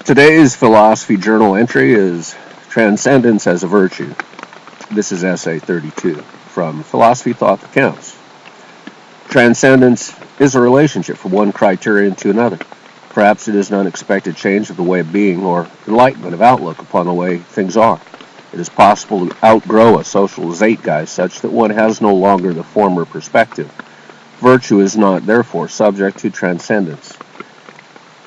Today's philosophy journal entry is Transcendence as a Virtue. This is essay 32 from Philosophy Thought That Counts. Transcendence is a relationship from one criterion to another. Perhaps it is an unexpected change of the way of being or enlightenment of outlook upon the way things are. It is possible to outgrow a social zeitgeist such that one has no longer the former perspective. Virtue is not, therefore, subject to transcendence.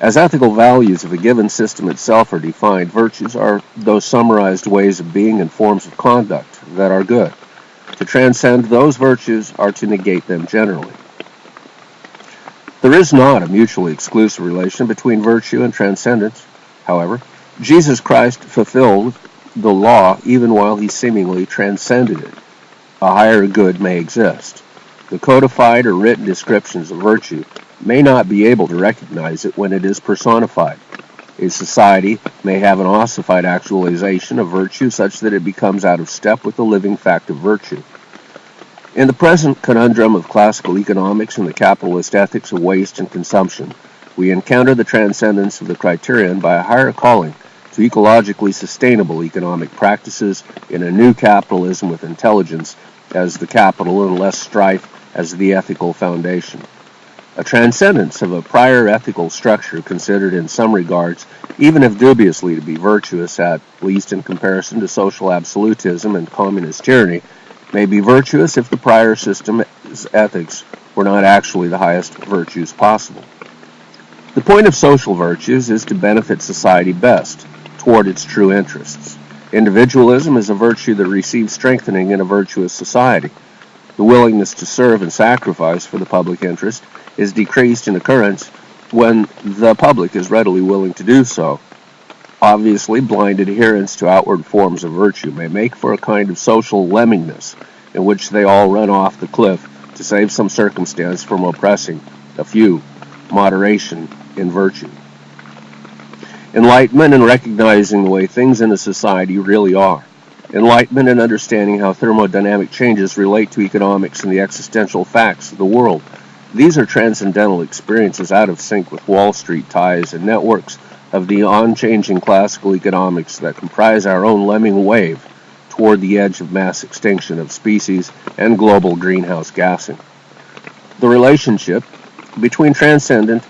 As ethical values of a given system itself are defined, virtues are those summarized ways of being and forms of conduct that are good. To transcend those virtues are to negate them generally. There is not a mutually exclusive relation between virtue and transcendence. However, Jesus Christ fulfilled the law even while he seemingly transcended it. A higher good may exist. The codified or written descriptions of virtue may not be able to recognize it when it is personified. A society may have an ossified actualization of virtue such that it becomes out of step with the living fact of virtue. In the present conundrum of classical economics and the capitalist ethics of waste and consumption, we encounter the transcendence of the criterion by a higher calling to ecologically sustainable economic practices in a new capitalism with intelligence as the capital and less strife as the ethical foundation. A transcendence of a prior ethical structure considered in some regards, even if dubiously to be virtuous, at least in comparison to social absolutism and communist tyranny, may be virtuous if the prior system's ethics were not actually the highest virtues possible. The point of social virtues is to benefit society best, toward its true interests. Individualism is a virtue that receives strengthening in a virtuous society. The willingness to serve and sacrifice for the public interest is decreased in occurrence when the public is readily willing to do so. Obviously, blind adherence to outward forms of virtue may make for a kind of social lemmingness, in which they all run off the cliff to save some circumstance from oppressing a few. Moderation in virtue. Enlightenment in recognizing the way things in a society really are. Enlightenment in understanding how thermodynamic changes relate to economics and the existential facts of the world. These are transcendental experiences out of sync with Wall Street ties and networks of the unchanging classical economics that comprise our own lemming wave toward the edge of mass extinction of species and global greenhouse gassing. The relationship between transcendence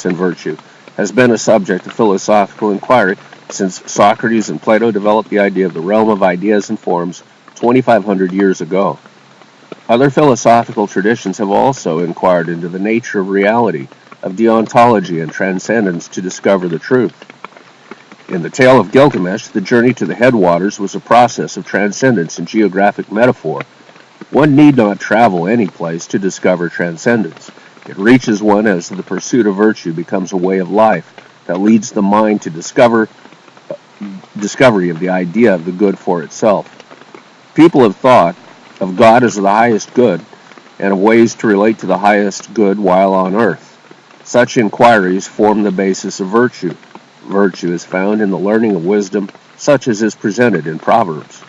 and virtue has been a subject of philosophical inquiry since Socrates and Plato developed the idea of the realm of ideas and forms 2,500 years ago. Other philosophical traditions have also inquired into the nature of reality, of deontology and transcendence to discover the truth. In the tale of Gilgamesh, the journey to the headwaters was a process of transcendence in geographic metaphor. One need not travel any place to discover transcendence. It reaches one as the pursuit of virtue becomes a way of life that leads the mind to discovery of the idea of the good for itself. People have thought of God as the highest good and of ways to relate to the highest good while on earth. Such inquiries form the basis of virtue. Virtue is found in the learning of wisdom, such as is presented in Proverbs.